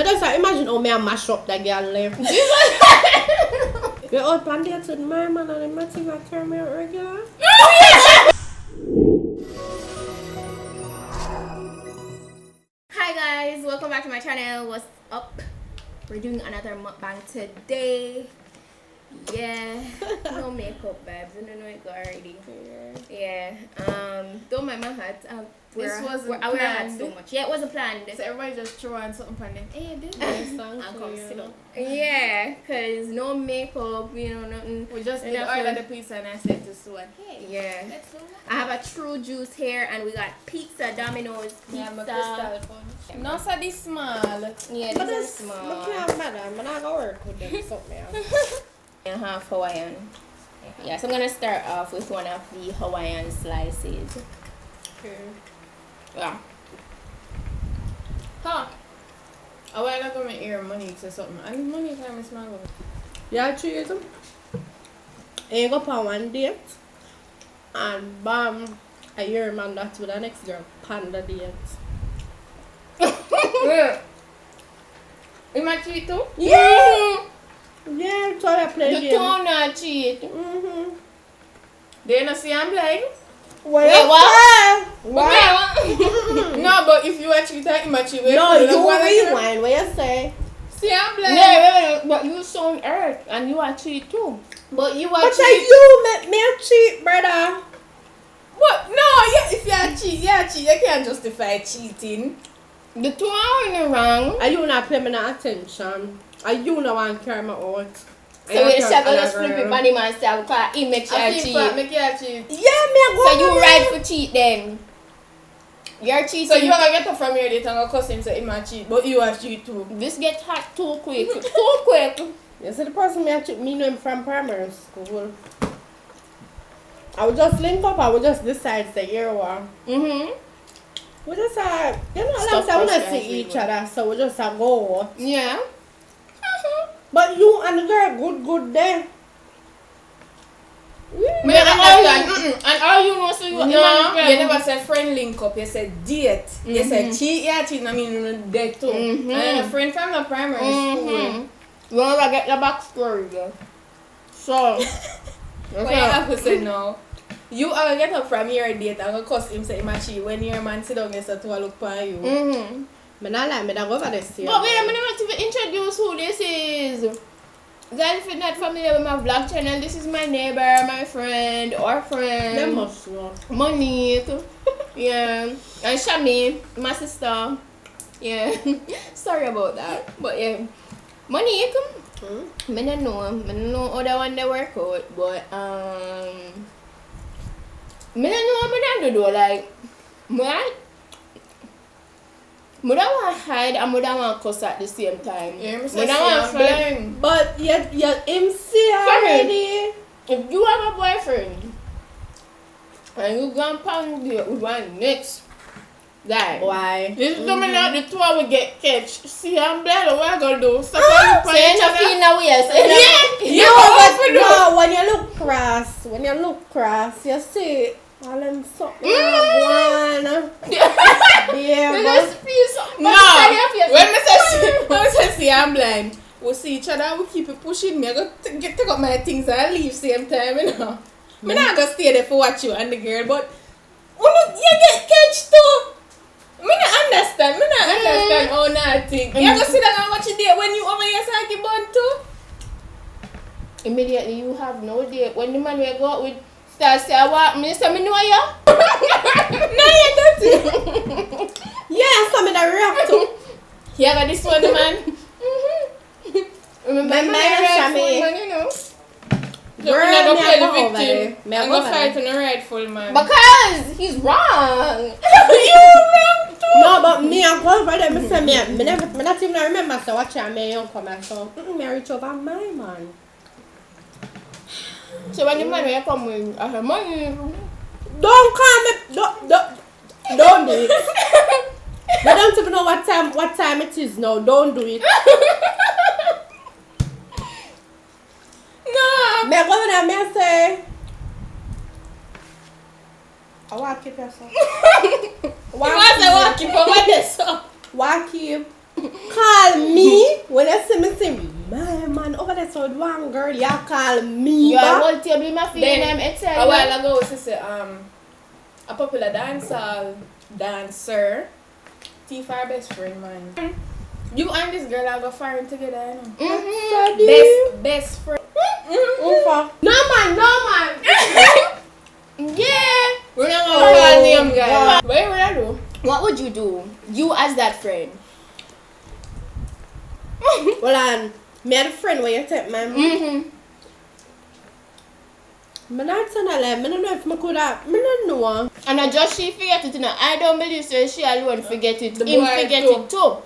just imagine how me a mash up that girl left. You're out on dates with my man and I'm not think I carry me out regular. Hi guys, welcome back to my channel. What's up? We're doing another mukbang today. Yeah, no makeup vibes. I don't know it got already. Yeah. Don't mind my hat. This wasn't I wear a hat planned. so much. Yeah, it wasn't planned. So everybody just throw on something on them. Hey, do I'll come sit down. Yeah, cause no makeup, you know, nothing. We just did order the pizza and I said to Sue, hey, Yeah. let's go. I have a true juice here, and we got pizza, Dominoes pizza. Yeah, my crystal phone. No, so this small. Yeah, But this is it's small. not matter. I'm not gonna work with them something else. And half Hawaiian. Yeah, so I'm gonna start off with one of the Hawaiian slices. Okay. Yeah. Huh. I want to go my ear money to something. I need money for my small one. Yeah, treat them. And you go on one date. And bam, a year man that's with the next girl. Panda date. Yeah. You might cheat too? Yeah! Yeah, so I play You game. don't not cheat. Mm-hmm. They not see I'm blind? Wait, what? What? No, but if you actually take him, actually wait No, for the you one that rewind. What you say? see I'm blind. Yeah, but you sound hurt and you are cheat too. But you But actually. you make me a cheat, brother. What? No, yeah, if you cheat, you can't justify cheating. The two are in the wrong. Are you not paying me no attention? Are you not want to carry me out? So we shall just flip it on him and say, because he makes you I cheat. feel make you cheat. Yeah, me a go. So you right for cheat then. You're cheating. So you gonna get up from your date and go cuss him say he might cheat, but you have cheat too. This gets hot too quick. Too quick. You see the person me a cheat, me know him from primary school. I would just link up, I would just decide the year one. Mm-hmm. We just you know, Stop like I wanna us, see guys, each we other, so we just go. Yeah. But you and the girl good there. Me understand. And all you know, so you No, you never said friend link up, you said date. You said cheat, yeah, cheat, I mean, you know, date too. Mhm. And a friend from the primary school. You want to get the backstory though. So. But you have to say no. You are gonna get up from your date and go cuss him say he might cheat when your man sit down and start to look for you. Mm-hmm. Me not like me that go over this year. But wait a minute, I want to introduce who this is. Guys, if you're not familiar with my vlog channel, this is my neighbor, my friend, or friend. Them must know. Monique. Yeah. And Shami, my sister. Yeah. Sorry about that. But yeah. Monique. I don't know how that one they work out, but I don't know what I do though. Like, I don't want to hide and I don't want to cuss at the same time. Yeah, me I say don't want to I'm flip. blind. But you him see already. If you have a boyfriend and you go and pound it with one next guy, Why? This is coming out the two I will get catch. See I'm blind, what I gonna do? So so you're not feeling no way. So Yeah, No, when you look cross, you see all them something one. Yeah, you but just feel something. No, when me say see I'm blind, we'll see each other, we keep it pushing me. I go take up my things and leave same time, you know. Me not gonna stay there for watch you and the girl, but you get catch too. Me not understand how nothing. You go sit down and watch it there when you over here saggy bun too. Immediately you have no date. When the man will go out with start say I want me, say me know ya. No, you don't. yeah, some of the react to. You got this one, man. Remember My my man Shami. Man, you know. So Girl, we not gonna me play a go the over there. victim. Me a I'm go gonna over fight there. on the rightful man. because he's wrong. You wrong too. No, but me I go over there. Me say me not even remember. So watch out, me young come and so. Me I reach over my man. So when the man will come with her money, Don't call me. Don't do it. I don't even know what time it is now. Don't do it. No. Me I go over there. Me I say. I want to keep yourself. You want to walk you for what this up? Walk you. Call me. with one girl, you call me You back. are whole table in my feeling them A excited. while ago, she said, a popular dancer, T4 best friend, man. You and this girl are go foreign together, you know? Mm-hmm. Best friend. No man. Yeah. We're not gonna call name, guys. What you gonna do? What would you do? You as that friend. Well, me had a friend where you take man. Mm-hmm. Me not saying a lie. Me don't know if me could have. Me don't know. And I just she forget it, you know. I don't believe so she alone forget it. The Him boy forget too. it too.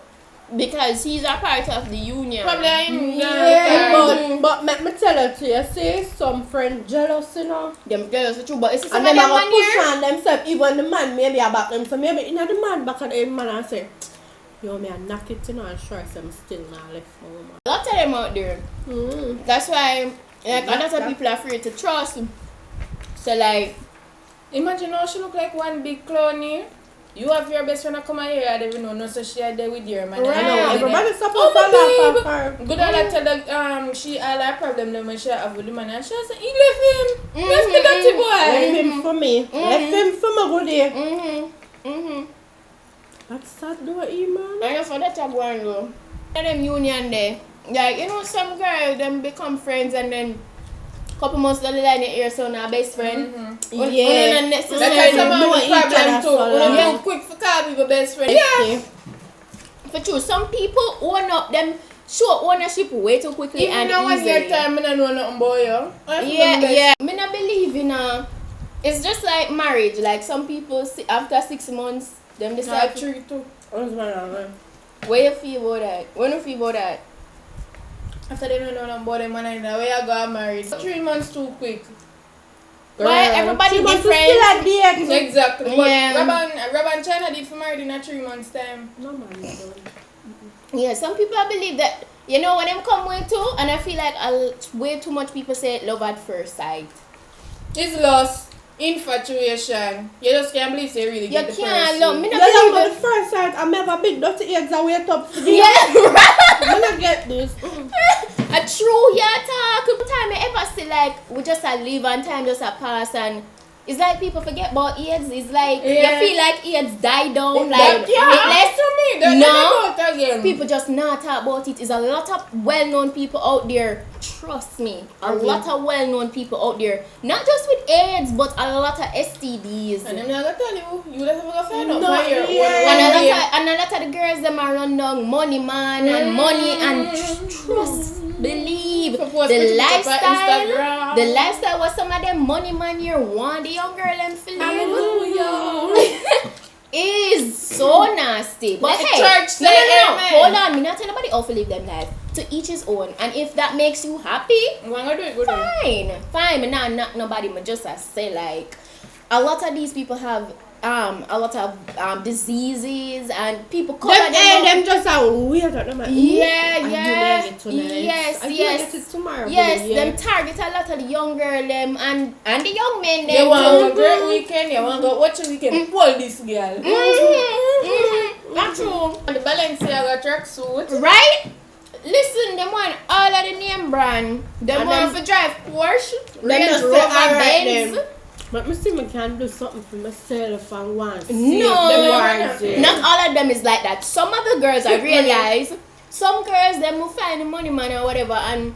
Because he's a part of the union. Probably him. Yeah, but let me tell you to you, see, some friend jealous, you know. Them tell us the truth, but it's some And of them them are man push here. on themselves, even the man maybe about them. So maybe you know the man back at the man and say, yo, me I knock it, you know, and sure I'm still not left my woman. A lot of them out there. That's why like a lot of people are afraid to trust him. So like Imagine how she look like one big clown here. You have your best friend that come here, I don't even know, no, so she are there with your man. Right. I know, Yeah. everybody's supposed Oh, to my laugh at her. Good old I tell the she all her problem them when she have with the man and she said he left him. Left the dirty Left boy. him for me. Left him for my good day. That's sad though, man. I know for that type one though. Them union there. Like, you know, some girls them become friends and then couple months down the line you hear so now best friend. Yeah. That's Unnecessary. why some know of the each problem other too. so long. When you quick for call people best friend. Yeah. For true, some people own up them show ownership way too quickly Even and now when easily. your time, I don't know nothing about you. Yeah. Me not believe in it's just like marriage. Like some people after 6 months them decide. True too. Where you feel about that? When you feel about that? After they don't know nothing about them and I where you got married. 3 months too quick. Why everybody She must be different? still at the end. Exactly. But Yeah. Rob and China did for married in a 3 months time. No man, you don't. Yeah, some people believe that, you know, when them come way too, and I feel like way too much people say love at first sight. It's lost. Infatuation. You just can't believe they really You get the can't person. love me. You Not know, believe the first time I never big dirty eggs and wait up for the Yeah, I'm gonna get this. a true yeah talk. Time I ever see like we just a live and time just a pass and it's like people forget about AIDS. It's like you feel like AIDS died down. Like less to me. They're No. never out again. people just not talk about it. It's a lot of well-known people out there. Trust me, a lot of well-known people out there. Not just with AIDS, but a lot of STDs. And I'm not gonna tell you, you just have to find out No, by your yeah. And a lot of the girls them are run down money man and money and trust, believe the lifestyle was some of them money man here want the young girl them to live is so nasty. But The hey, church say no. amen. Hold on, me not tell nobody how to live them life. To each his own. And if that makes you happy, I'm gonna do it good. fine. Me not knock nobody. Me just say like a lot of these people have a lot of diseases and people cover Them, them up. them just are weird at them. Like, Yeah, and yeah. you may get tonight. Yes, and yes. You may get it tomorrow. Yes, buddy, yeah. them target a lot of the young girl them and the young men them. You want too. a great weekend, you want to go watch a weekend, pull this girl. That's true. And the Balenciaga tracksuit. Right? Listen, them want all of the name brand. Them And want them- to drive Porsche, Them Range just say, Rover, alright Benz. then. But me see me can do something for myself and once. No, not all of them is like that. Some of the girls I realize, some girls them will find the money man or whatever, and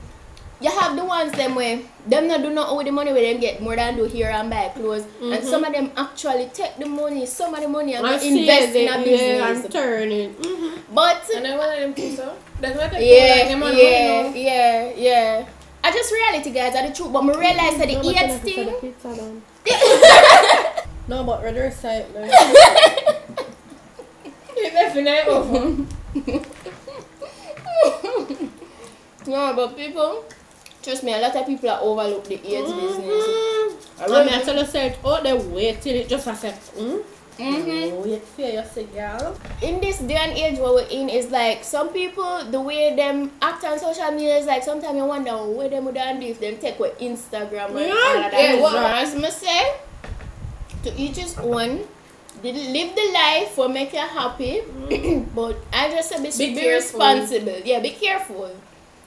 you have the ones them where them not do not with the money where them get more than do here and buy clothes, and some of them actually take the money, some of the money and go invest in a business. and turn it. But And I want them to so. That's what I feel like them yeah. I just reality guys are the truth, but I realize that the AIDS thing. No, but rather side, man. You definitely open. No, but people, trust me, a lot of people are overlook the AIDS business. I mean, I tell you, say, oh, they wait till it just a sec. Wait for you, say, girl. In this day and age what we're in, is like some people, the way them act on social media is like sometimes you wonder where them would do if them take with Instagram and all of that. Yeah, What right. as me say, to each his own. Live the life will make you happy, but I just say be Be careful. responsible. Yeah, be careful.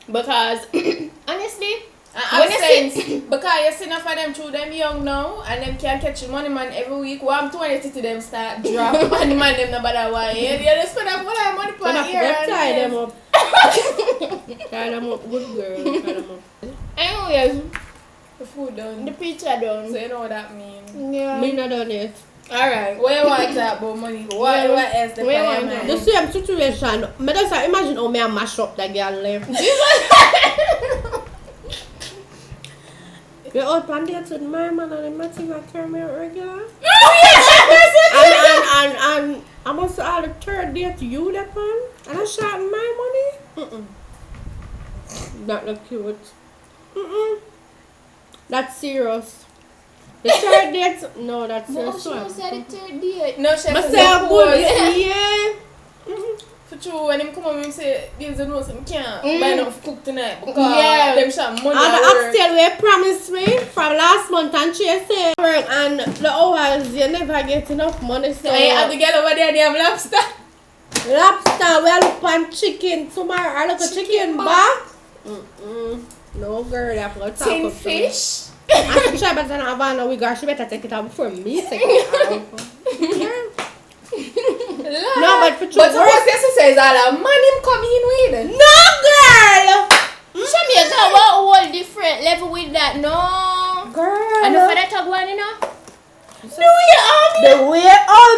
Because honestly, When you see, because you see enough of them through them young now, and them can catch the money man every week. 120 to them start drop, and the man them no bother why. You just spend up all that money per year and tie them up. Tie them up, good girl. Tie them up. anyways, the food done. the picture done. So you know what that means. Yeah. Me not done yet. Alright, what you want to talk about money? What else the Where fire you man? The same situation. Me just imagine how me a mash up that girl left. You're out on dates with my man and I'm not even carry me out regular. and I must have the third date you that one. And I shot my money. That look cute. That's serious. The third date, no, that's serious. She was at the third date. No, she But has say a to good, yeah. yeah. For true, when him come home, him say, "Babes, you know some can't buy enough cook tonight because Yeah. them shot money And at the work." oxtail we promised me from last month and she said work and the hours you never get enough money so So you have to get over there, they have lobster. lobster, we look on chicken tomorrow. I look at chicken back. No girl, you have to go talk Tin up to me. fish. And she better not have no wig or she better take it out before me take it out. Yeah. No, but for true But suppose this says all the money him come in with. no girl! Some you talk about a whole different level with that. No. Girl. And for that talk one, you know? The way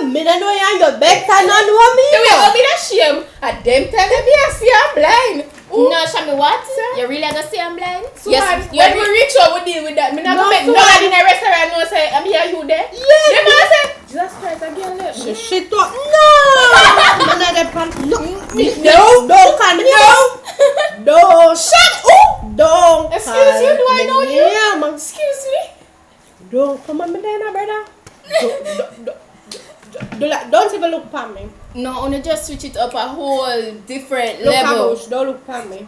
me don't know you, you better not know me. The way I be that shame. At them time me I see I'm blind. No, Shami, what? You really gonna say I'm blind? So when we reach out, we deal with that. Me not No, gonna make so nobody in a restaurant know say I'm here, you there. Yeah. Them man say, Jesus Christ, I get left. Shit up. No! Man, I dey pan- no. Don't can no. Shut up. Don't. Excuse you, do I know you? Yeah, man. Excuse me. Don't come on me there now, brother. Don't even look at me. No, only just switch it up a whole different Look level. at don't look at me.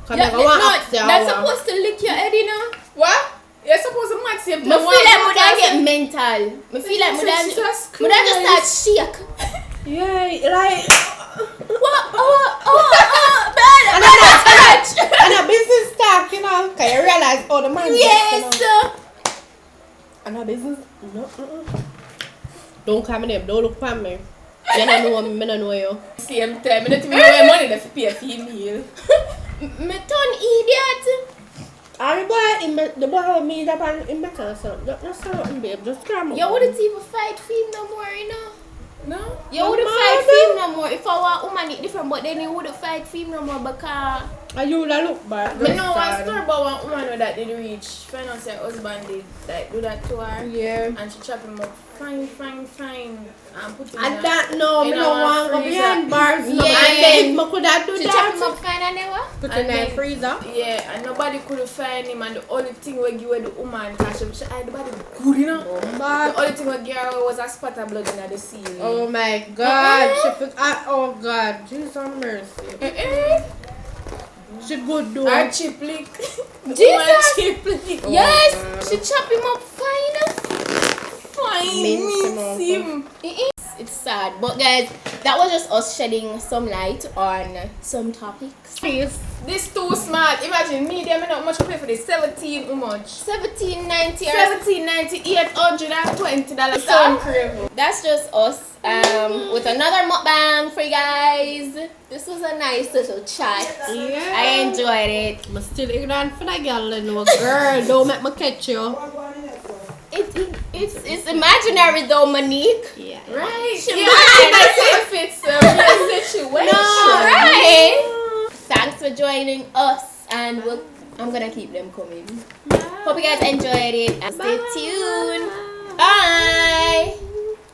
Cause Yeah, I want no, upstairs. that's supposed to lick your head, you know? What? You're supposed to match him. I feel like I get mental. I feel like I just start shake. Yeah, like. What? And a business talk, you know. Can you realize all the money? Yes. And a business. No. Don't come in there. Don't look at me. You don't know me. I don't know you. Same time, I don't even know where money to pay for your meal. Me turn idiot. I'm the boy with me that I'm in better. So just babe. Just come. You wouldn't even fight for him no more, you know? No? You wouldn't fight for him no more. If I were a woman, it's different, but then you wouldn't fight for him no more because... And you would look bad. But no, one story about one woman that did reach. Find out her husband did like do that to her. Yeah. And she chop him up fine. And put him I in don't know. in I don't our want to be freezer. behind bars. No. Yeah. And then if I could have do She chop him that. up fine and then what? Put And in the then- freezer. Yeah, and nobody could find him, and the only thing we give the woman, cause she had the body good, you know. The only thing we give her was a spot of blood in the ceiling. Oh my God. She put. Oh God. Jesus mercy. She good though. Her chip lick. Jesus. Chip lick. Yes, God. she chop him up fine. Fine. Mince him up. It is. It's sad, but guys, that was just us shedding some light on some topics. Please. This too smart. Imagine me, them not much pay for this. 17 how much? $17.90 or $17.90, $820. So crazy. that's just us with another mukbang for you guys. This was a nice little chat. Yeah. I enjoyed it. I'm still ignorant for that girl, you know. Girl, don't make me catch you. It's imaginary though, Monique. Yeah. Right. She Yeah, might. I say if it's a real situation. No, right? Thanks for joining us, and I'm gonna keep them coming. Hope you guys enjoyed it and stay tuned. Bye.